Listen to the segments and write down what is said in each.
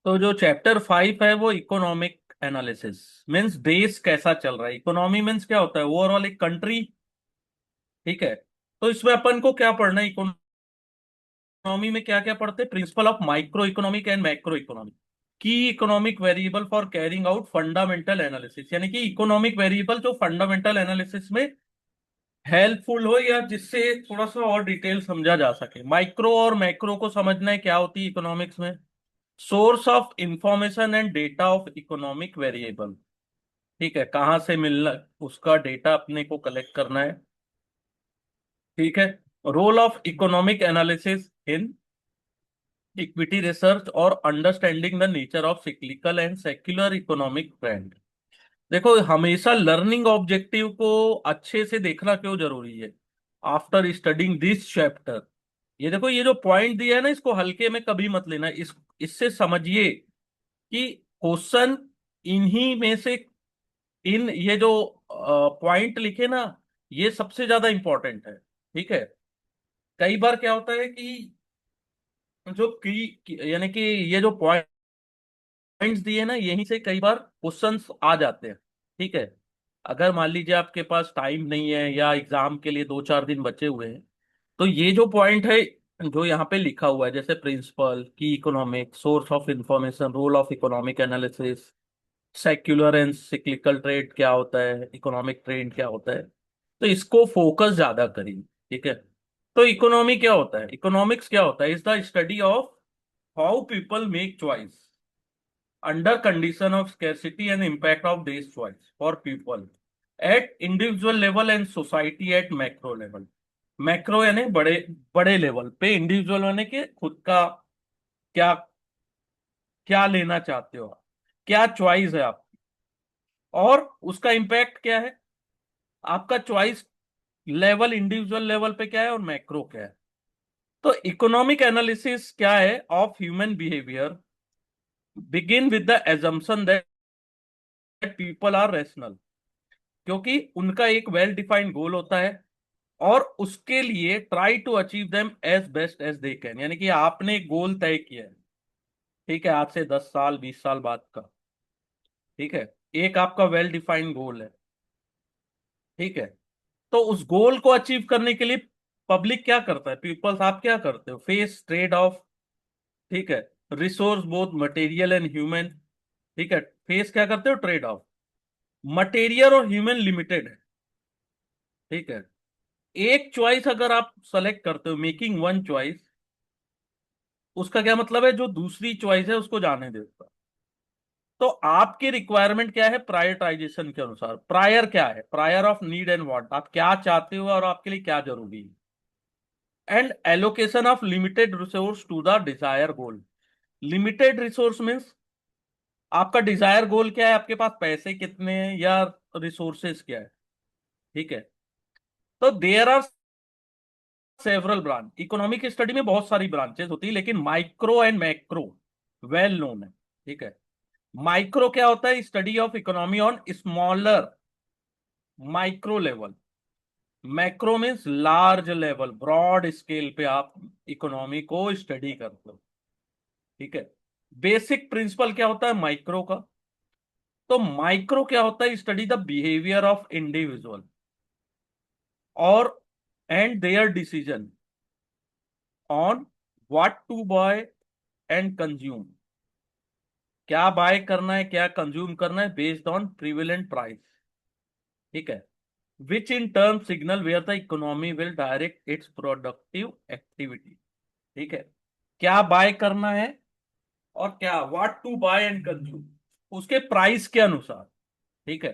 तो जो चैप्टर 5 है वो इकोनॉमिक एनालिसिस मीन्स देश कैसा चल रहा है। इकोनॉमी मीन्स क्या होता है, ओवरऑल एक कंट्री। ठीक है। तो इसमें अपन को क्या पढ़ना है, इकोनॉमी में क्या क्या पढ़ते हैं, principle of micro economic and macro economic, की economic variable for carrying out fundamental analysis, यानी कि इकोनॉमिक वेरिएबल जो फंडामेंटल एनालिसिस में हेल्पफुल हो या जिससे थोड़ा सा और डिटेल समझा जा सके। माइक्रो और मैक्रो को समझना है क्या होती है इकोनॉमिक्स में, source of information and data of economic variable. ठीक है, कहाँ से मिलना, उसका डेटा अपने को कलेक्ट करना है। ठीक है। Role of economic analysis in equity research और understanding the nature of cyclical and secular economic trend. देखो, हमेशा लर्निंग ऑब्जेक्टिव को अच्छे से देखना क्यों जरूरी है। आफ्टर स्टडिंग दिस चैप्टर, ये देखो, ये जो पॉइंट दिया है ना, इसको हल्के में कभी मत लेना। इससे समझिए कि क्वेश्चन इन्हीं में से, इन ये जो पॉइंट लिखे ना, ये सबसे ज्यादा इंपॉर्टेंट है। ठीक है। कई बार क्या होता है कि जो यानी कि ये जो पॉइंट्स दिए ना, यहीं से कई बार क्वेश्चंस आ जाते हैं। ठीक है। अगर मान लीजिए आपके पास टाइम नहीं है या एग्जाम के लिए 2-4 दिन बचे हुए हैं, तो ये जो पॉइंट है जो यहाँ पे लिखा हुआ है, जैसे प्रिंसिपल की economic, source of information, role of economic analysis, secular and cyclical trade क्या होता है, इकोनॉमिक ट्रेंड क्या होता है, तो इसको फोकस ज्यादा करिए। ठीक है। तो इकोनॉमी क्या होता है, इकोनॉमिक्स क्या होता है, is the study of how people make choice under condition of scarcity and impact of this choice for people at individual level and society at macro level। Macro यानी बड़े बड़े लेवल पे, इंडिविजुअल यानी कि खुद का क्या क्या लेना चाहते हो आप, क्या चॉइस है आप, और उसका इम्पैक्ट क्या है, आपका चॉइस लेवल इंडिविजुअल लेवल पे क्या है और मैक्रो क्या है। तो इकोनॉमिक एनालिसिस क्या है of human behaviour begin with the assumption that people are rational, क्योंकि उनका एक वेल डिफाइंड गोल होता है और उसके लिए try to achieve them as best as they can, यानी कि आपने एक गोल तय किया है। ठीक है, आज से 10 साल 20 साल बाद का। ठीक है। एक आपका वेल डिफाइंड गोल है। ठीक है। तो उस गोल को अचीव करने के लिए पब्लिक क्या करता है, पीपल्स, आप क्या करते हो, फेस ट्रेड ऑफ। ठीक है। Resource both material and human. ठीक है। फेस क्या करते हो, ट्रेड ऑफ। मटेरियल और ह्यूमन लिमिटेड है। ठीक है। एक चॉइस अगर आप सेलेक्ट करते हो, मेकिंग वन चॉइस, उसका क्या मतलब है, जो दूसरी चॉइस है उसको जाने देता। तो आपकी रिक्वायरमेंट क्या है, प्रायोरिटाइजेशन के अनुसार। प्रायर क्या है, prior of need and want, आप क्या चाहते हो और आपके लिए क्या जरूरी है। And allocation of limited resource to the desire goal. Limited resource means आपका डिजायर गोल क्या है, आपके पास पैसे कितने हैं या रिसोर्सेस क्या है। ठीक है। तो there are several branch, economic study में बहुत सारी ब्रांचेस होती है, लेकिन micro and macro well known है। ठीक है। माइक्रो क्या होता है, study of economy on smaller micro level. Macro means large level, broad scale पे आप इकोनॉमी को स्टडी करते हो। ठीक है। बेसिक प्रिंसिपल क्या होता है माइक्रो का, तो माइक्रो क्या होता है, study the behaviour of individual और and their decision on what to buy and consume, क्या बाय करना है क्या कंज्यूम करना है, बेस्ड ऑन प्रिवेलेंट प्राइस। ठीक है। Which in term signal where the economy will direct its productive activity. ठीक है। क्या बाय करना है और क्या what to buy and consume, उसके प्राइस के अनुसार। ठीक है।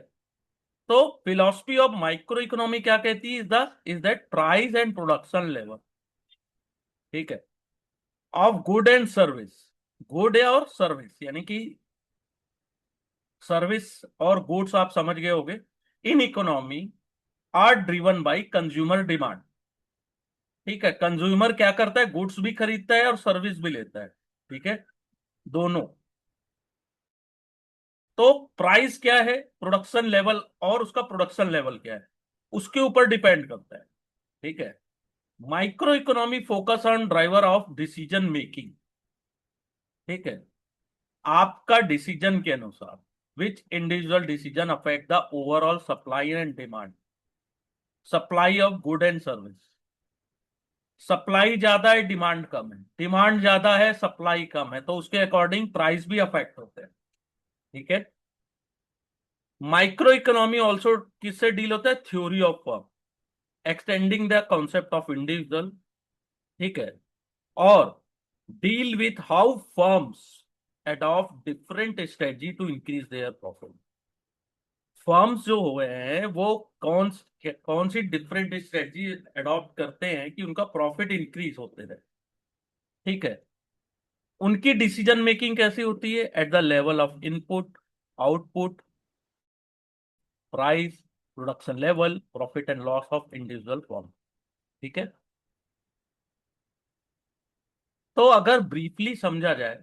तो फिलोसफी ऑफ माइक्रो इकोनॉमी क्या कहती है, is that price and production level. ठीक है। Of good and service, good और सर्विस यानी कि सर्विस और गुड्स आप समझ गए होंगे, in economy are driven by consumer demand. ठीक है। कंज्यूमर क्या करता है, गुड्स भी खरीदता है और सर्विस भी लेता है। ठीक है, दोनों। तो प्राइस क्या है, प्रोडक्शन लेवल, और उसका प्रोडक्शन लेवल क्या है, उसके ऊपर डिपेंड करता है। ठीक है। Micro economy focus on driver of decision making. ठीक है। आपका डिसीजन के अनुसार which individual decision affect the overall supply and demand, supply of good and service. Supply ज्यादा है, डिमांड कम है, डिमांड ज्यादा है, सप्लाई कम है, तो उसके अकॉर्डिंग प्राइस भी अफेक्ट होते हैं। ठीक है। माइक्रो इकोनॉमी ऑल्सो किससे डील होता है? Theory of firm, extending the concept of individual. ठीक है। और deal with how firms adopt different strategy to increase their profit. Firms जो हुए हैं वो कौन सी डिफरेंट स्ट्रेटजी अडॉप्ट करते हैं कि उनका प्रॉफिट इंक्रीज होते रहे। ठीक है। उनकी डिसीजन मेकिंग कैसी होती है? At the level of input, output, price, production level, profit and loss of individual firm. ठीक है। तो अगर ब्रीफली समझा जाए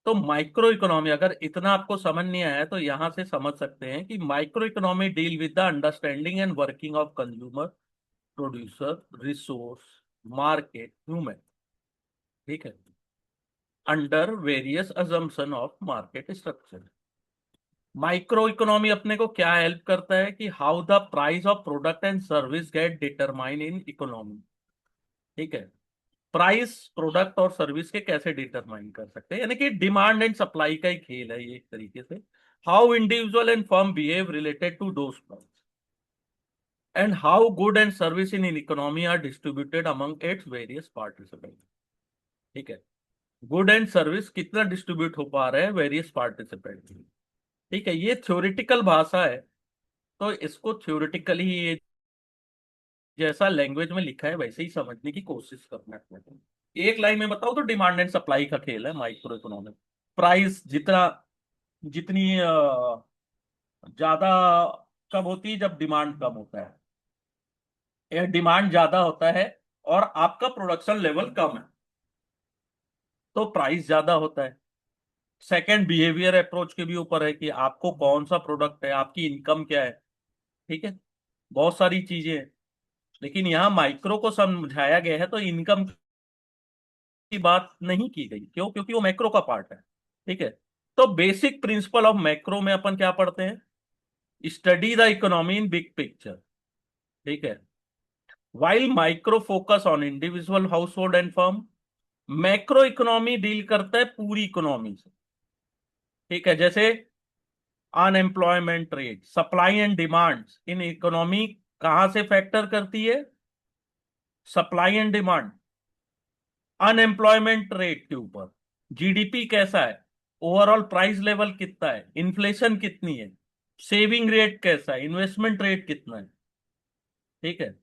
तो माइक्रो इकोनॉमी, अगर इतना आपको समझ नहीं आया तो यहां से समझ सकते हैं कि micro economy deal with the understanding and working of consumer, producer, resource, market, human. ठीक है। Under various assumption of market structure. Micro economy अपने को क्या हेल्प करता है कि how the price of product and service get determine in economy. ठीक है। प्राइस प्रोडक्ट और सर्विस के कैसे डिटरमाइन कर सकते हैं, यानी कि डिमांड एंड सप्लाई का ही खेल है ये एक तरीके से। How individual and firm behave related to those price, and how good and service in economy are distributed among its various participant. ठीक है। गुड एंड सर्विस कितना डिस्ट्रीब्यूट हो पा रहे हैं वेरियस पार्टिसिपेंट। ठीक है। ये थ्योरेटिकल भाषा है, तो इसको थ्योरेटिकली ये जैसा लैंग्वेज में लिखा है वैसे ही समझने की कोशिश करना है। एक लाइन में बताओ तो डिमांड एंड सप्लाई का खेल है माइक्रो इकोनॉमिक। प्राइस जितना जितनी ज्यादा कब होती है? जब डिमांड कम होता है, या डिमांड ज्यादा होता है और आपका प्रोडक्शन लेवल कम है तो प्राइस ज्यादा होता है। सेकंड, बिहेवियर अप्रोच के भी ऊपर है कि आपको कौन सा प्रोडक्ट है, आपकी इनकम क्या है। ठीक है। बहुत सारी चीजें हैं, लेकिन यहाँ माइक्रो को समझाया गया है तो इनकम की बात नहीं की गई। क्यों? क्योंकि वो मैक्रो का पार्ट है। ठीक है। तो बेसिक प्रिंसिपल ऑफ मैक्रो में अपन क्या पढ़ते हैं? Study the economy in big picture. ठीक है। While micro focus on individual house hold and firm, macro economy deal करता है पूरी इकोनॉमी से। ठीक है। जैसे unemployment rate, supply and demand in economy कहां से फैक्टर करती है? Supply and demand. Unemployment rate के ऊपर जीडीपी कैसा है, ओवरऑल प्राइस लेवल कितना है, इन्फ्लेशन कितनी है, सेविंग रेट कैसा है, इन्वेस्टमेंट रेट कितना है। ठीक है।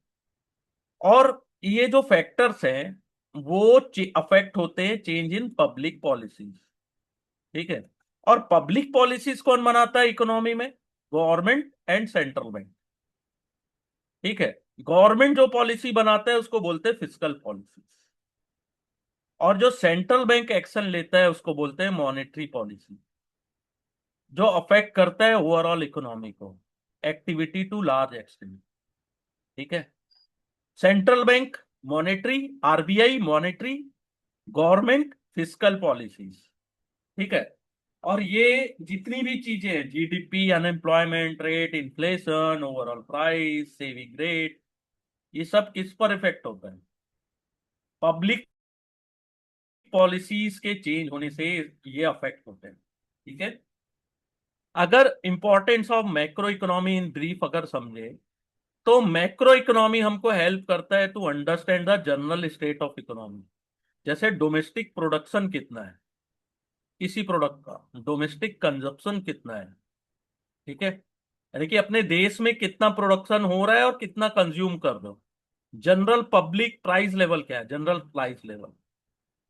और ये जो फैक्टर्स हैं वो अफेक्ट होते हैं चेंज इन पब्लिक पॉलिसीज। ठीक है। और पब्लिक पॉलिसीज कौन बनाता है इकोनॉमी में? Government and central bank. ठीक है। गवर्नमेंट जो पॉलिसी बनाता है उसको बोलते हैं फिस्कल पॉलिसी, और जो सेंट्रल बैंक एक्शन लेता है उसको बोलते हैं मॉनेटरी पॉलिसी, जो अफेक्ट करता है ओवरऑल इकोनॉमी को, एक्टिविटी टू लार्ज एक्सटेंट। ठीक है। Central bank monetary, RBI monetary, government fiscal policies. ठीक है। और ये जितनी भी चीजें हैं, GDP, unemployment rate, inflation, overall price, saving rate, ये सब किस पर इफेक्ट होता है? पब्लिक पॉलिसीज के चेंज होने से ये अफेक्ट होते हैं। ठीक है। अगर importance of macro economy in brief अगर समझे तो मैक्रो इकोनॉमी हमको हेल्प करता है to understand the general state of economy. जैसे डोमेस्टिक प्रोडक्शन कितना है किसी प्रोडक्ट का, डोमेस्टिक कंजप्शन कितना है। ठीक है। यानी कि अपने देश में कितना प्रोडक्शन हो रहा है और कितना कंज्यूम कर रहे हो। जनरल पब्लिक प्राइस लेवल क्या है, जनरल प्राइस लेवल।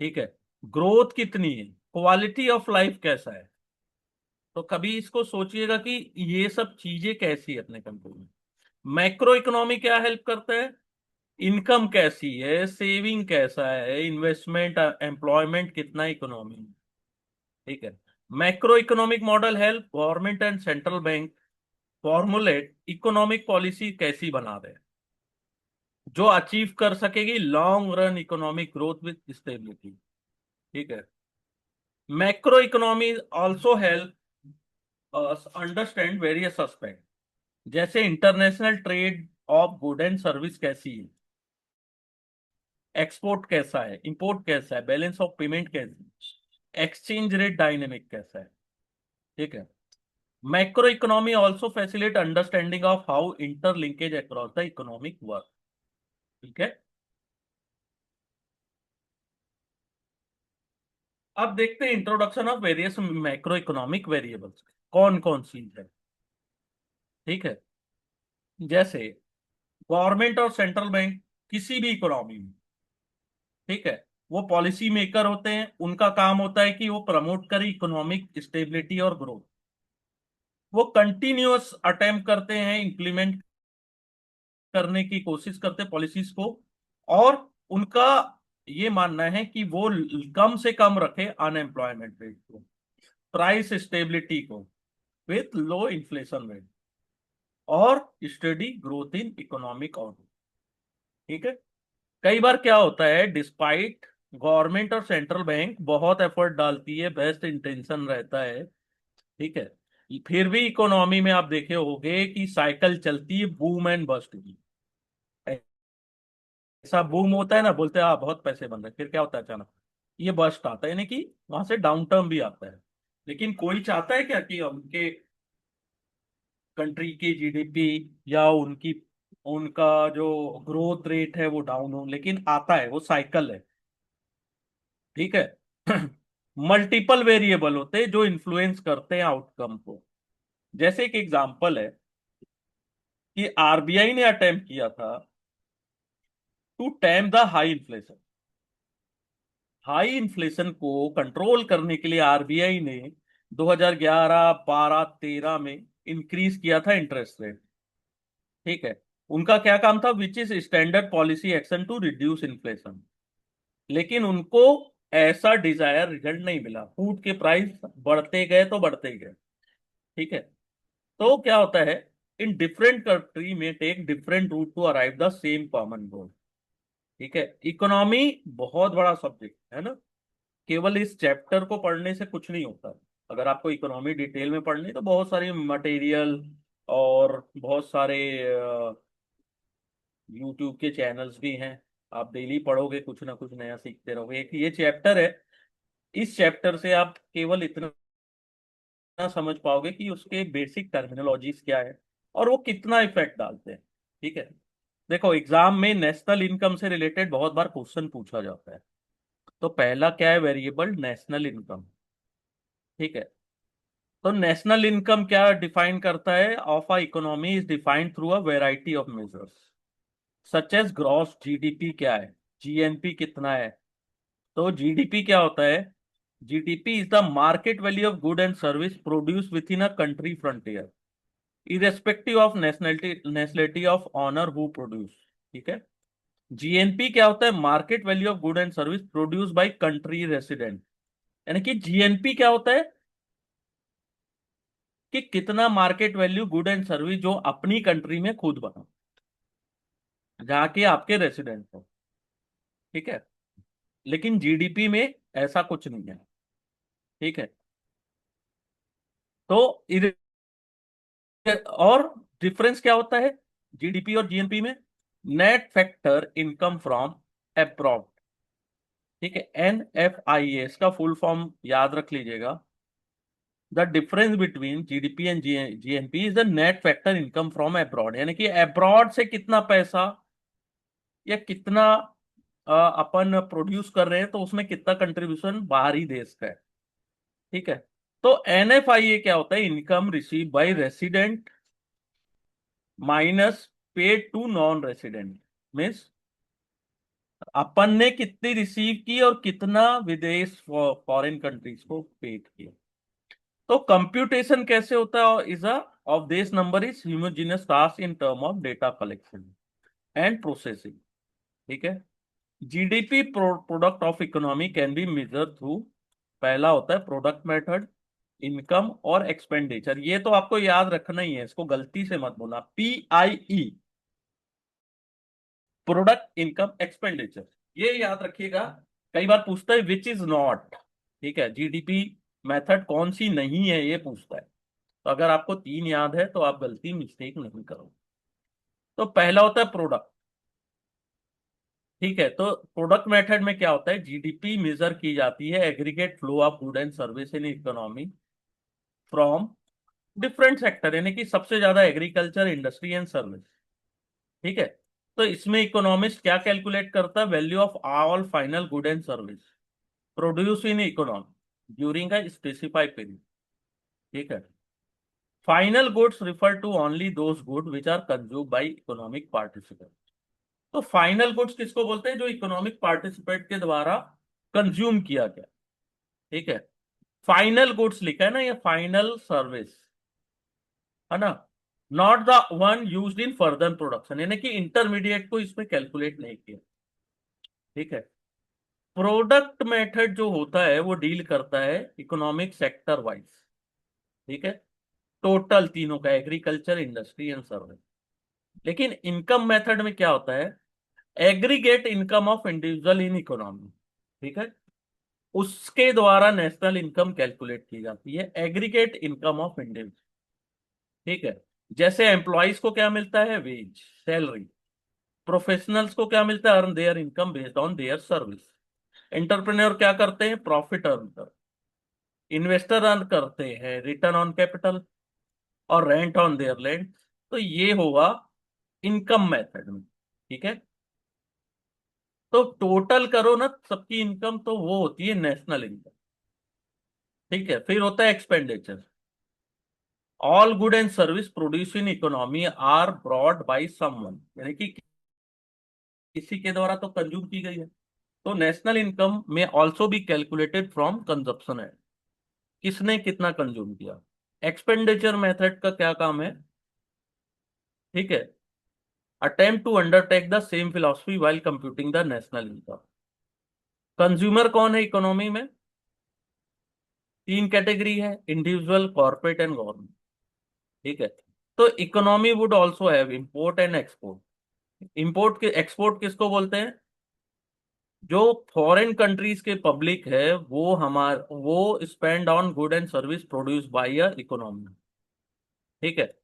ठीक है। ग्रोथ कितनी है, क्वालिटी ऑफ लाइफ कैसा है। तो कभी इसको सोचिएगा कि ये सब चीजें कैसी है अपने कंट्रोल में। मैक्रो इकोनॉमी क्या हेल्प करता है? इनकम कैसी है, सेविंग कैसा है, इन्वेस्टमेंट, एम्प्लॉयमेंट कितना इकोनॉमी में। ठीक है। Macro economic model help government and central bank formulate economic policy कैसी बना रहे हैं जो अचीव कर सकेगी long run economic growth with stability. ठीक है। Macro economy also help understand various aspect, जैसे international trade of good and service कैसी है, एक्सपोर्ट कैसा है, इंपोर्ट कैसा है, बैलेंस ऑफ पेमेंट कैसी है, एक्सचेंज रेट डायनेमिक कैसा है। ठीक है। Macro economy also facilitate understanding of how interlinkage across the economic work. ठीक है। अब देखते हैं introduction of various macro economic variables, कौन कौन सी है। ठीक है। जैसे गवर्नमेंट और सेंट्रल बैंक किसी भी इकोनॉमी में, ठीक है, वो पॉलिसी मेकर होते हैं, उनका काम होता है कि वो प्रमोट करे इकोनॉमिक स्टेबिलिटी और ग्रोथ। वो कंटिन्यूअस अटेम्प्ट करते हैं, इंप्लीमेंट करने की कोशिश करते हैं पॉलिसीज को, और उनका ये मानना है कि वो कम से कम रखे अनएम्प्लॉयमेंट रेट को, प्राइस स्टेबिलिटी को, विथ लो इन्फ्लेशन रेट, और study growth in economic output. ठीक है। कई बार क्या होता है, डिस्पाइट गवर्नमेंट और सेंट्रल बैंक बहुत एफर्ट डालती है, बेस्ट इंटेंशन रहता है, ठीक है, फिर भी इकोनॉमी में आप देखे होंगे कि साइकिल चलती है बूम एंड बस्ट की। ऐसा बूम होता है ना, बोलते हैं बहुत पैसे बन रहे, फिर क्या होता है अचानक ये बस्ट आता है, यानी कि वहां से डाउन टर्म भी आता है। लेकिन कोई चाहता है क्या कि उनके कंट्री की जीडीपी या उनकी उनका जो ग्रोथ रेट है वो डाउन हो, लेकिन आता है, वो साइकिल है। ठीक है। मल्टीपल वेरिएबल होते हैं जो इन्फ्लुएंस करते हैं आउटकम को। जैसे एक एग्जांपल है कि आरबीआई ने अटेम्प्ट किया था to tame the high inflation. High inflation को कंट्रोल करने के लिए आरबीआई ने 2011, 12, 13 में इंक्रीज किया था इंटरेस्ट रेट। ठीक है। उनका क्या काम था, which is standard policy action to reduce inflation. लेकिन उनको ऐसा डिजायर रिजल्ट नहीं मिला, फूड के प्राइस बढ़ते गए तो बढ़ते ही गए। ठीक है। तो क्या होता है, इन डिफरेंट कंट्री में take different route to arrive the same common goal. ठीक है। इकोनॉमी बहुत बड़ा सब्जेक्ट है ना, केवल इस चैप्टर को पढ़ने से कुछ नहीं होता। अगर आपको इकोनॉमी डिटेल में पढ़नी है तो बहुत सारी मटेरियल और बहुत सारे यूट्यूब के चैनल्स भी हैं। आप डेली पढ़ोगे, कुछ ना कुछ नया सीखते रहोगे। एक ये चैप्टर है, इस चैप्टर से आप केवल इतना समझ पाओगे कि उसके बेसिक टर्मिनोलॉजीज क्या है और वो कितना इफेक्ट डालते हैं। ठीक है। देखो, एग्जाम में नेशनल इनकम से रिलेटेड बहुत बार क्वेश्चन पूछा जाता है। तो पहला क्या है, वेरिएबल नेशनल इनकम। ठीक है। तो नेशनल इनकम क्या डिफाइन करता है, of a economy is defined through a variety of measures, such as gross GDP क्या है, जीएनपी कितना है। तो जीडीपी क्या होता है, GDP is the market value of good and service produce within a country frontier, irrespective of nationality of owner who produce. ठीक है। जीएनपी क्या होता है, market value of good and service produce by country resident. यानी कि GNP क्या होता है कि कितना market value good and service जो अपनी कंट्री में खुद बना, जहाँ के आपके रेसिडेंट हो। ठीक है। लेकिन जीडीपी में ऐसा कुछ नहीं है। ठीक है। तो और डिफरेंस क्या होता है जीडीपी और जीएनपी में, net factor income from abroad. ठीक है। NFIA इसका फुल फॉर्म याद रख लीजिएगा। The difference between GDP and GNP is the net factor income from abroad, यानी कि अब्रॉड से कितना पैसा या कितना अपन प्रोड्यूस कर रहे हैं, तो उसमें कितना कंट्रीब्यूशन बाहरी देश का है। ठीक है। तो NFIA क्या होता है, income receive by resident minus paid to non resident. Means अपन ने कितनी रिसीव की और कितना विदेश फॉरेन कंट्रीज को पेड किया। तो कंप्यूटेशन कैसे होता है, is a of this number is humongous task in term of data collection and processing. ठीक है। GDP product of economy can be measure through, पहला होता है प्रोडक्ट मेथड, इनकम और एक्सपेंडिचर। ये तो आपको याद रखना ही है, इसको गलती से मत बोलना, PIE, प्रोडक्ट इनकम एक्सपेंडिचर, ये याद रखिएगा। कई बार पूछता है विच इज नॉट, ठीक है, जीडीपी मेथड कौन सी नहीं है ये पूछता है। तो अगर आपको तीन याद है तो आप गलती मिस्टेक नहीं करोगे। तो पहला होता है प्रोडक्ट। ठीक है, तो प्रोडक्ट मेथड में क्या होता है, जीडीपी मेजर की जाती है aggregate flow of good and service in economy from different sector, यानी कि सबसे ज्यादा एग्रीकल्चर, इंडस्ट्री एंड सर्विस। ठीक है, तो इसमें इकोनॉमिस्ट क्या कैलकुलेट करता है, value of all final good and service produce in economy during a specified period. ठीक है, final goods refer to only those good which are consume by economic participant. तो फाइनल गुड्स किसको बोलते हैं, जो इकोनॉमिक पार्टिसिपेंट के द्वारा consume किया गया। ठीक है, फाइनल गुड्स लिखा है ना, ये फाइनल सर्विस है ना, not the one used in further production, यानी कि इंटरमीडिएट को इसमें कैलकुलेट नहीं किया। ठीक है, प्रोडक्ट मेथड जो होता है वो डील करता है इकोनॉमिक सेक्टर वाइज। ठीक है, टोटल तीनों का, एग्रीकल्चर, इंडस्ट्री एंड सर्विस। लेकिन इनकम मेथड में क्या होता है, aggregate income of individual in economy. ठीक है, उसके द्वारा नेशनल इनकम कैलकुलेट की जाती है, एग्रीगेट इनकम ऑफ इंडिविजुअल। ठीक है, जैसे एम्प्लॉयज को क्या मिलता है, वेज, सैलरी। प्रोफेशनल्स को क्या मिलता है, earn there income based on their service. Entrepreneur क्या करते हैं, प्रॉफिट अर्न कर। इन्वेस्टर अर्न करते हैं रिटर्न ऑन कैपिटल और रेंट ऑन देयर लैंड। तो ये होगा इनकम मेथड में। ठीक है, तो टोटल करो ना सबकी इनकम, तो वो होती है नेशनल इनकम। ठीक है, फिर होता है expenditure. All good and service produce in economy are bought by someone, यानी कि किसी के द्वारा तो कंज्यूम की गई है। तो नेशनल इनकम में also be calculated from consumption है, किसने कितना कंज्यूम किया। एक्सपेंडिचर मेथड का क्या काम है, ठीक है, attempt to undertake the same philosophy while computing the national income. Consumer कौन है इकोनॉमी में, तीन कैटेगरी है, इंडिविजुअल, कॉर्पोरेट एंड गवर्नमेंट। ठीक है, तो economy would also have import and export. Import के एक्सपोर्ट किसको बोलते हैं, जो फॉरेन कंट्रीज के पब्लिक है वो spend on good and service produce bye a economy. ठीक है,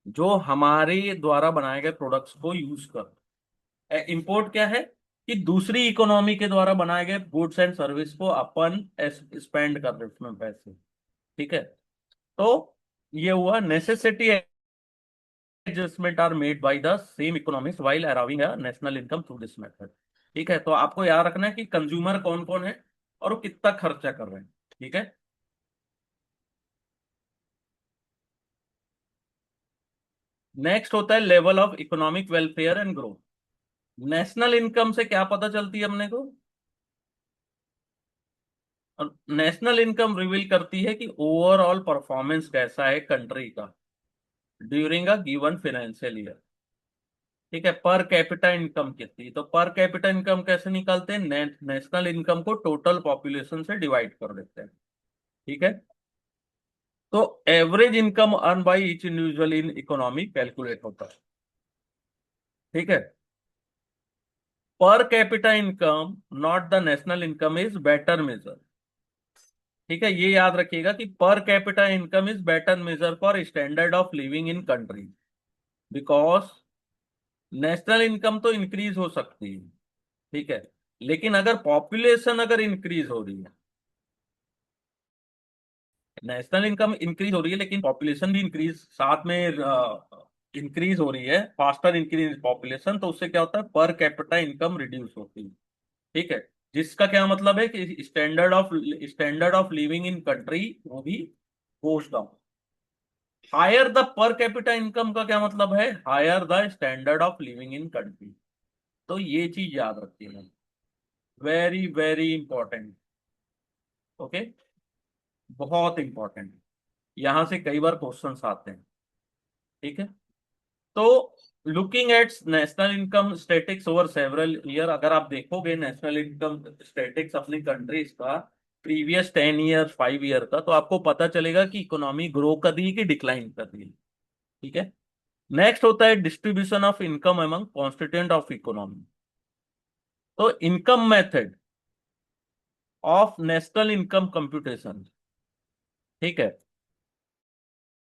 जो हमारे द्वारा बनाए गए प्रोडक्ट्स को यूज कर। इंपोर्ट क्या है, कि दूसरी इकोनॉमी के द्वारा बनाए गए गुड्स एंड सर्विस को अपन स्पेंड कर रहे हैं उसमें पैसे। ठीक है, तो ये हुआ necessity adjustment are made by the same economics while arriving a national income through this method. ठीक है, तो आपको याद रखना है कि कंज्यूमर कौन कौन है और वो कितना खर्चा कर रहे हैं। ठीक है, नेक्स्ट होता है level of economic welfare and growth. National income से क्या पता चलती है अपने को, और नेशनल इनकम रिवील करती है कि ओवरऑल परफॉर्मेंस कैसा है कंट्री का during a given financial year. ठीक है, पर कैपिटा इनकम कितनी, तो पर कैपिटा इनकम कैसे निकालते हैं, नेशनल इनकम को टोटल पॉपुलेशन से डिवाइड कर देते हैं। ठीक है, तो average income earn by each individual in economy calculate होता है। ठीक है, per capita income not the national income is better measure. ठीक है, ये याद रखिएगा कि per capita income is better measure for standard of living in country, because national income तो इंक्रीज हो सकती है। ठीक है, लेकिन अगर पॉपुलेशन अगर इंक्रीज हो रही है, नेशनल इनकम इंक्रीज हो रही है लेकिन पॉपुलेशन भी इंक्रीज साथ में इंक्रीज हो रही है, फास्टर इंक्रीज पॉपुलेशन, तो उससे क्या होता है, पर कैपिटा इनकम रिड्यूस होती है। ठीक है, जिसका क्या मतलब है कि standard of living in country वो भी goes down. Higher the per capita income का क्या मतलब है, higher the standard of living in country. तो ये चीज याद रखिएगा, वेरी वेरी इंपॉर्टेंट। ओके, बहुत इंपॉर्टेंट, यहां से कई बार क्वेश्चंस आते हैं। ठीक है, तो looking at national income statistics over several year, अगर आप देखोगे नेशनल इनकम स्टेटिक्स अपनी कंट्रीज का प्रीवियस 10 ईयर 5 ईयर का, तो आपको पता चलेगा कि इकोनॉमी ग्रो कर रही है कि डिक्लाइन कर रही है। ठीक है, नेक्स्ट होता है distribution of income among constituent of economy. तो income method of national income computation. ठीक है,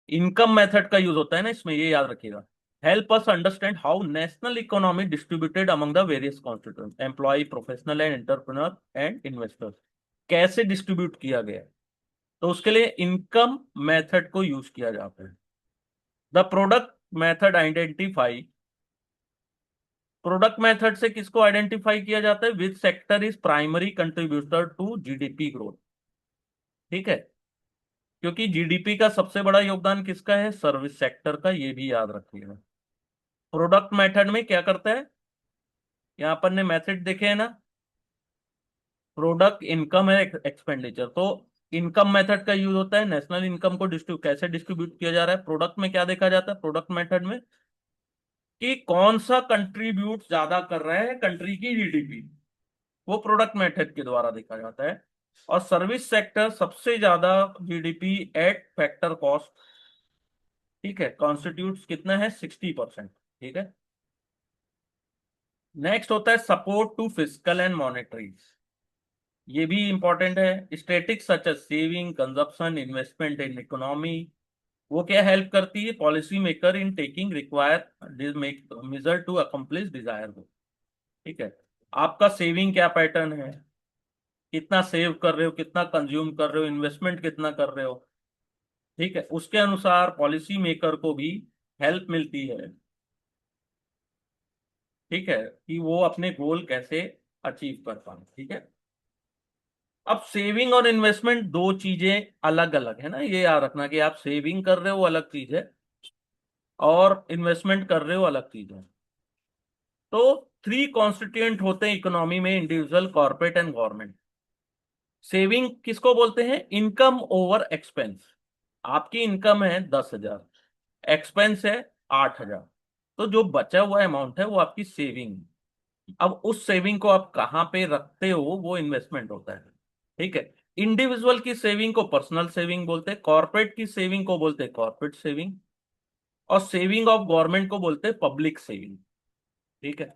इनकम मेथड का यूज होता है ना इसमें, ये याद रखिएगा। Help us understand how national economy distributed among the various constituent employ, professional and entrepreneur and investors. कैसे डिस्ट्रीब्यूट किया गया है, तो उसके लिए इनकम मेथड को यूज किया जाता है। The product method identify, product method से किसको आइडेंटिफाई किया जाता है, which sector is primary contributor to GDP growth. ठीक है, क्योंकि जीडीपी का सबसे बड़ा योगदान किसका है, सर्विस सेक्टर का, ये भी याद रखिएगा। प्रोडक्ट मेथड में क्या करता है, यहाँ पर ने मेथड देखे हैं ना, प्रोडक्ट, इनकम है, एक्सपेंडिचर। तो इनकम मेथड का यूज होता है, नेशनल इनकम को डिस्ट्रीब्यूट कैसे डिस्ट्रीब्यूट किया जा रहा है। प्रोडक्ट में क्या देखा जाता है, प्रोडक्ट मेथड में कि कौन सा कंट्रीब्यूट ज्यादा कर रहा है कंट्री की जीडीपी, वो प्रोडक्ट मेथड के द्वारा देखा जाता है। और सर्विस सेक्टर सबसे ज्यादा जीडीपी एट फैक्टर कॉस्ट, ठीक है, कॉन्स्टिट्यूट कितना है, 60%। ठीक है, नेक्स्ट होता है support to physical and monetary. ये भी इंपॉर्टेंट है, static such as saving, consumption, investment in economy. वो क्या हेल्प करती है, policy maker in taking require measure to accomplish desire हो। ठीक है, आपका सेविंग क्या पैटर्न है, कितना सेव कर रहे हो, कितना कंज्यूम कर रहे हो, इन्वेस्टमेंट कितना कर रहे हो। ठीक है, उसके अनुसार पॉलिसी मेकर को भी हेल्प मिलती है, ठीक है, कि वो अपने गोल कैसे अचीव कर पाए। ठीक है, अब सेविंग और इन्वेस्टमेंट दो चीजें अलग अलग है ना, ये याद रखना कि आप सेविंग कर रहे हो अलग चीज है, और इन्वेस्टमेंट कर रहे हो अलग चीज है। तो थ्री कॉन्स्टिट्यूएंट होते हैं इकोनॉमी में, individual, corporate and government. Saving किसको बोलते हैं, इनकम ओवर एक्सपेंस। आपकी इनकम है 10,000, एक्सपेंस है 8,000, तो जो बचा हुआ अमाउंट है वो आपकी सेविंग। अब उस सेविंग को आप कहाँ पे रखते हो, वो इन्वेस्टमेंट होता है। ठीक है, इंडिविजुअल की सेविंग को पर्सनल सेविंग बोलते हैं, कॉर्पोरेट की सेविंग को बोलते हैं कॉर्पोरेट सेविंग, और सेविंग ऑफ गवर्नमेंट को बोलते हैं पब्लिक सेविंग। ठीक है,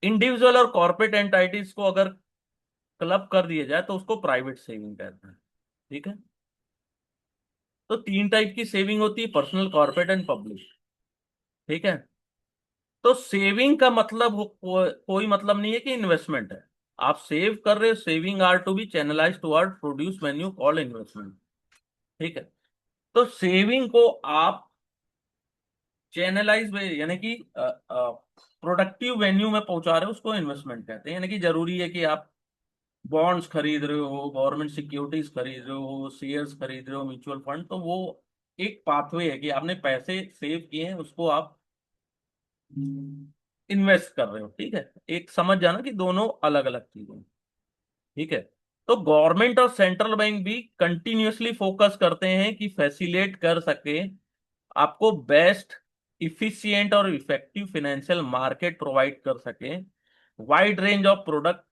इंडिविजुअल और कॉर्पोरेट एंटाइटीज को अगर क्लब कर दिया जाए तो उसको प्राइवेट सेविंग कहते हैं। ठीक है, तो तीन टाइप की सेविंग होती है, पर्सनल, कॉर्पोरेट एंड पब्लिक। ठीक है, तो सेविंग का मतलब कोई मतलब नहीं है कि इन्वेस्टमेंट है। आप सेव कर रहे हो, saving are to be channelize toward produce venue called investment. ठीक है, तो सेविंग को आप चैनलाइज यानी कि प्रोडक्टिव वेन्यू में पहुंचा रहे हो, उसको इन्वेस्टमेंट कहते हैं। यानी कि जरूरी है कि आप बॉन्ड्स खरीद रहे हो, गवर्नमेंट सिक्योरिटीज खरीद रहे हो, शेयर्स खरीद रहे हो, म्यूचुअल फंड, तो वो एक पाथवे है कि आपने पैसे सेव किए हैं, उसको आप इन्वेस्ट कर रहे हो। ठीक है, एक समझ जाना कि दोनों अलग अलग चीजें। ठीक है, तो गवर्नमेंट और सेंट्रल बैंक भी कंटिन्यूअसली फोकस करते हैं कि फैसिलिटेट कर सके, आपको बेस्ट, इफिशिएंट और इफेक्टिव फाइनेंशियल मार्केट प्रोवाइड कर सके, वाइड रेंज ऑफ प्रोडक्ट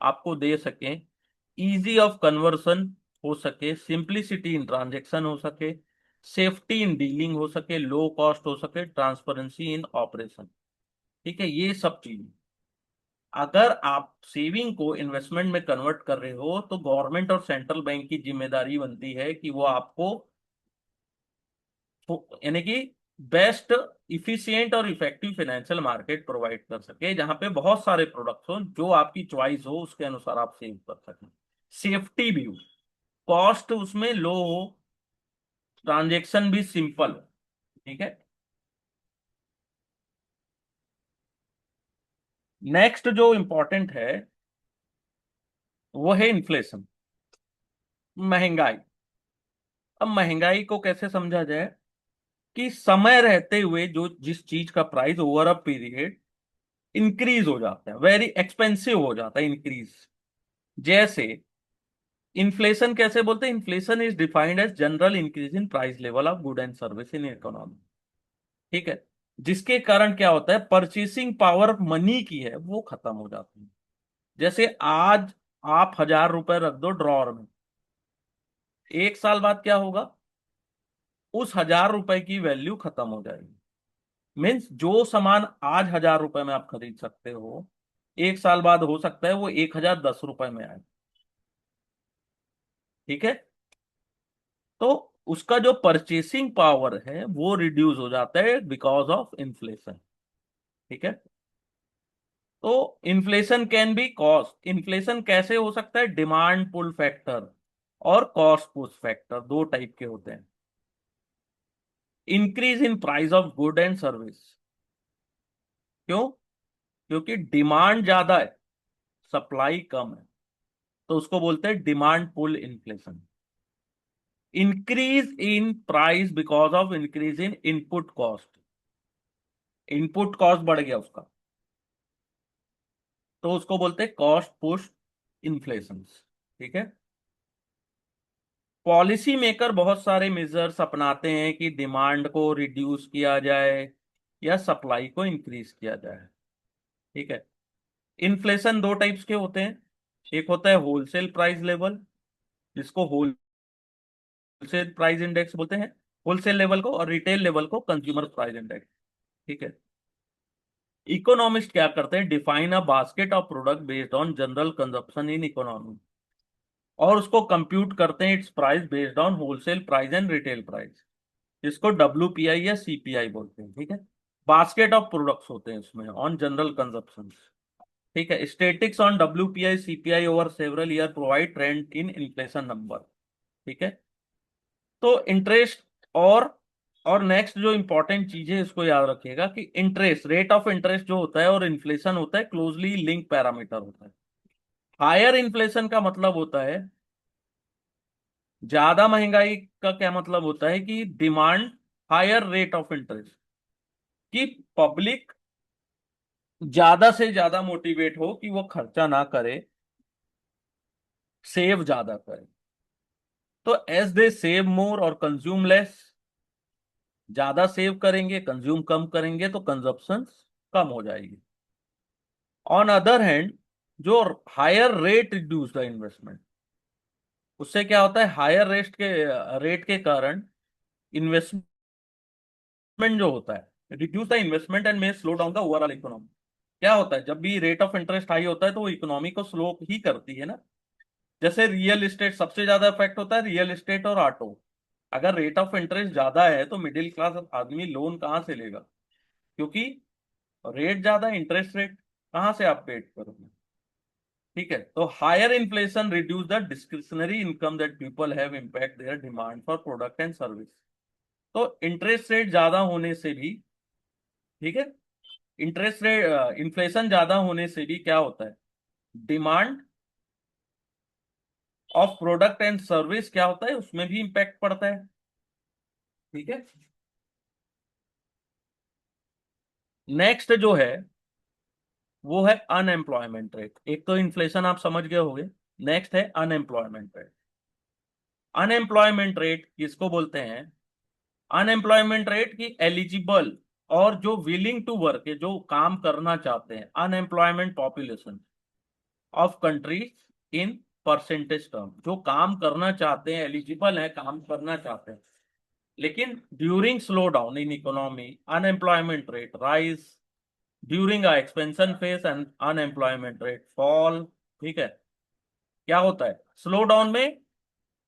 आपको दे सके, इजी ऑफ कन्वर्सन हो सके, सिंप्लिसिटी इन ट्रांजेक्शन हो सके, सेफ्टी इन डीलिंग हो सके, लो कॉस्ट हो सके, ट्रांसपेरेंसी इन ऑपरेशन। ठीक है, ये सब चीजें, अगर आप सेविंग को इन्वेस्टमेंट में कन्वर्ट कर रहे हो तो गवर्नमेंट और सेंट्रल बैंक की जिम्मेदारी बनती है कि वो आपको यानी कि बेस्ट, इफिशिएंट और इफेक्टिव फाइनेंशियल मार्केट प्रोवाइड कर सके, जहां पे बहुत सारे प्रोडक्ट्स हो, जो आपकी चॉइस हो उसके अनुसार आप सेव कर सकें, सेफ्टी भी हो, कॉस्ट उसमें लो हो, ट्रांजेक्शन भी सिंपल हो। ठीक है, नेक्स्ट जो इंपॉर्टेंट है वो है इन्फ्लेशन, महंगाई। अब महंगाई को कैसे समझा जाए, कि समय रहते हुए जो जिस चीज का price over a period increase हो जाता है, वेरी एक्सपेंसिव हो जाता है, इंक्रीज। जैसे इन्फ्लेशन कैसे बोलते हैं, inflation is defined as general increase in price level of good and service in economy. ठीक है, जिसके कारण क्या होता है, परचेसिंग पावर मनी की है वो खत्म हो जाती है। जैसे आज आप 1,000 रुपए रख दो ड्रॉर में, एक साल बाद क्या होगा, उस 1,000 रुपए की वैल्यू खत्म हो जाएगी। मीन्स जो सामान आज 1,000 रुपए में आप खरीद सकते हो, एक साल बाद हो सकता है वो 1,010 रुपए में आए। ठीक है। तो उसका जो परचेसिंग पावर है वो रिड्यूस हो जाता है बिकॉज ऑफ इन्फ्लेशन। ठीक है। तो inflation can be cost, inflation कैसे हो सकता है, डिमांड पुल फैक्टर और कॉस्ट पुश फैक्टर, दो टाइप के होते हैं। Increase in price of good and service. क्यों? क्योंकि डिमांड ज्यादा है, सप्लाई कम है, तो उसको बोलते हैं demand pull inflation. Increase in price because of increase in input cost, input cost बढ़ गया उसका, तो उसको बोलते हैं कॉस्ट पुश इन्फ्लेशन। ठीक है। पॉलिसी मेकर बहुत सारे मेजर्स अपनाते हैं कि डिमांड को रिड्यूस किया जाए या सप्लाई को इंक्रीज किया जाए। ठीक है। इन्फ्लेशन दो टाइप्स के होते हैं, एक होता है होलसेल प्राइस लेवल, जिसको होलसेल प्राइस इंडेक्स बोलते हैं, होलसेल लेवल को, और रिटेल लेवल को कंज्यूमर प्राइस इंडेक्स। ठीक है। इकोनॉमिस्ट क्या करते हैं, define a basket of product based on general consumption in economy, और उसको कंप्यूट करते हैं it's price based on wholesale price and retail price, जिसको डब्ल्यूपीआई या सीपीआई बोलते हैं। ठीक है। बास्केट ऑफ प्रोडक्ट्स होते हैं इसमें ऑन जनरल कंजप्शन। ठीक है। Statistics on WPI CPI over several year provide trend in inflation number. ठीक है। तो इंटरेस्ट और नेक्स्ट जो इंपॉर्टेंट चीज है इसको याद रखिएगा कि इंटरेस्ट, रेट ऑफ इंटरेस्ट जो होता है और इन्फ्लेशन होता है क्लोजली लिंक पैरामीटर होता है। हायर इन्फ्लेशन का मतलब होता है, ज्यादा महंगाई का क्या मतलब होता है कि demand higher rate of interest, कि पब्लिक ज्यादा से ज्यादा मोटिवेट हो कि वो खर्चा ना करे, सेव ज्यादा करे। तो एज दे सेव मोर और कंज्यूम लेस, ज्यादा सेव करेंगे कंज्यूम कम करेंगे तो कंजप्शन कम हो जाएगी। ऑन अदर हैंड, जो higher rate reduce the investment, उससे क्या होता है, हायर रेट के कारण इन्वेस्टमेंट जो होता है reduce the investment and may slow down the overall economy. क्या होता है, जब भी रेट ऑफ इंटरेस्ट हाई होता है तो वो इकोनॉमी को स्लो ही करती है ना। जैसे रियल एस्टेट, सबसे ज्यादा इफेक्ट होता है रियल एस्टेट और ऑटो। अगर रेट ऑफ इंटरेस्ट ज्यादा है तो मिडिल क्लास आदमी लोन कहाँ से लेगा, क्योंकि रेट ज्यादा, इंटरेस्ट रेट कहाँ से आप पेड करोगे। ठीक है। तो higher inflation reduce the discretionary income that people have, impact their demand for product and service. तो इंटरेस्ट रेट ज्यादा होने से भी, ठीक है, इंटरेस्ट रेट इन्फ्लेशन ज्यादा होने से भी क्या होता है, demand of product and service क्या होता है, उसमें भी इंपैक्ट पड़ता है। ठीक है। नेक्स्ट जो है वो है अनएम्प्लॉयमेंट रेट। एक तो इन्फ्लेशन आप समझ गए होंगे, नेक्स्ट है अनएम्प्लॉयमेंट रेट। अनएम्प्लॉयमेंट रेट किसको बोलते हैं, अनएम्प्लॉयमेंट रेट की एलिजिबल और जो विलिंग टू वर्क है, जो काम करना चाहते हैं, unemployment population of countries in percentage term, जो काम करना चाहते हैं, एलिजिबल है, काम करना चाहते हैं, लेकिन during slow down in economy unemployment rate rise, during a expansion phase and unemployment rate fall. ठीक है। क्या होता है, स्लो डाउन में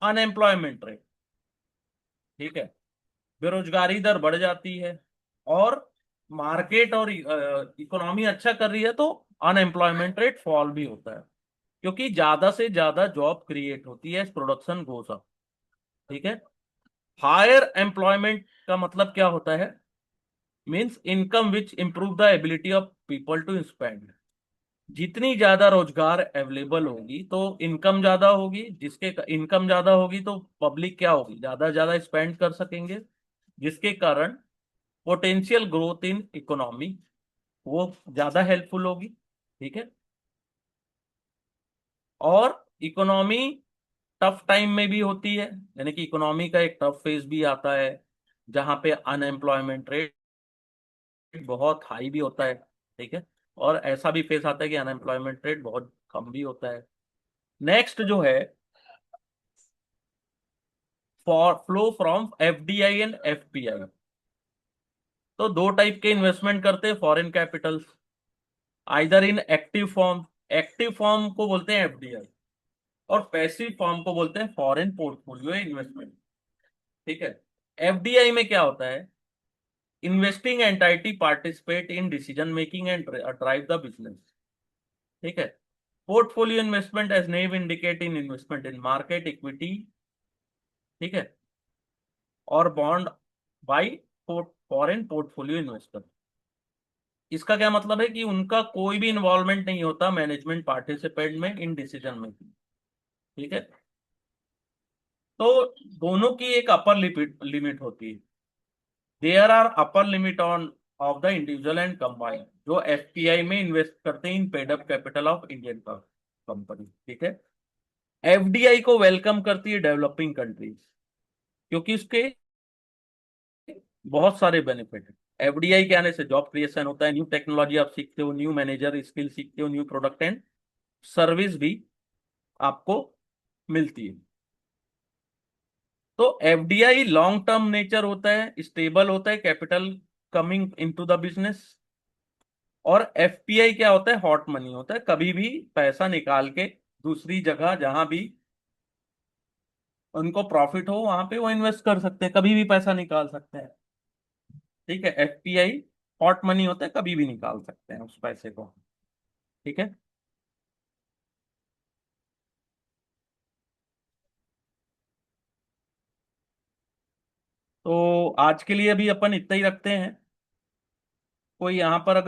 अनएम्प्लॉयमेंट रेट, ठीक है, बेरोजगारी दर बढ़ जाती है, और मार्केट और इकोनॉमी अच्छा कर रही है तो अनएम्प्लॉयमेंट रेट फॉल भी होता है, क्योंकि ज्यादा से ज्यादा जॉब क्रिएट होती है, प्रोडक्शन गोस अप। ठीक है। हायर एम्प्लॉयमेंट का मतलब क्या होता है, means income which improve the ability of people to spend. जितनी ज्यादा रोजगार अवेलेबल होगी तो इनकम ज्यादा होगी, जिसके इनकम ज्यादा होगी तो पब्लिक क्या होगी, ज्यादा ज्यादा स्पेंड कर सकेंगे, जिसके कारण पोटेंशियल ग्रोथ इन इकोनॉमी वो ज्यादा हेल्पफुल होगी। ठीक है। और इकोनॉमी टफ टाइम में भी होती है, यानी कि इकोनॉमी का एक टफ फेज भी आता है जहां पे अनएम्प्लॉयमेंट रेट बहुत हाई भी होता है। ठीक है। और ऐसा भी फेज आता है कि अनएम्प्लॉयमेंट रेट बहुत कम भी होता है। नेक्स्ट जो है, for flow from FDI and FPI. तो दो टाइप के इन्वेस्टमेंट करते हैं foreign Capitals, either in active form, active form को बोलते हैं एफडीआई, और पैसिव फॉर्म को बोलते हैं फॉरेन पोर्टफोलियो इन्वेस्टमेंट। ठीक है। एफडीआई में क्या होता है? Investing entity participate in decision making and drive the business. ठीक है। Portfolio investment as name indicate in investment in market equity. ठीक है। और bond by foreign portfolio investor. इसका क्या मतलब है कि उनका कोई भी इन्वॉल्वमेंट नहीं होता मैनेजमेंट पार्टिसिपेंट में इन डिसीजन मेकिंग। ठीक है। तो दोनों की एक अपर लिमिट लिमिट होती है। There are upper limit on of the individual and combine जो एफपीआई में इन्वेस्ट करते हैं in paid up capital of Indian company. ठीक है। एफडीआई को वेलकम करती है डेवलपिंग कंट्रीज, क्योंकि उसके बहुत सारे बेनिफिट है। एफडीआई के आने से जॉब क्रिएशन होता है, न्यू टेक्नोलॉजी आप सीखते हो, न्यू मैनेजर स्किल सीखते हो, न्यू प्रोडक्ट एंड सर्विस भी आपको मिलती है। तो एफडीआई लॉन्ग टर्म नेचर होता है, स्टेबल होता है, capital coming into the business. और एफपीआई क्या होता है? हॉट मनी होता है, कभी भी पैसा निकाल के दूसरी जगह जहां भी उनको प्रॉफिट हो वहां पे वो इन्वेस्ट कर सकते हैं, कभी भी पैसा निकाल सकते हैं। ठीक है। एफपीआई हॉट मनी होता है, कभी भी निकाल सकते हैं उस पैसे को। ठीक है। तो आज के लिए अभी अपन इतना ही रखते हैं। कोई यहाँ पर अगर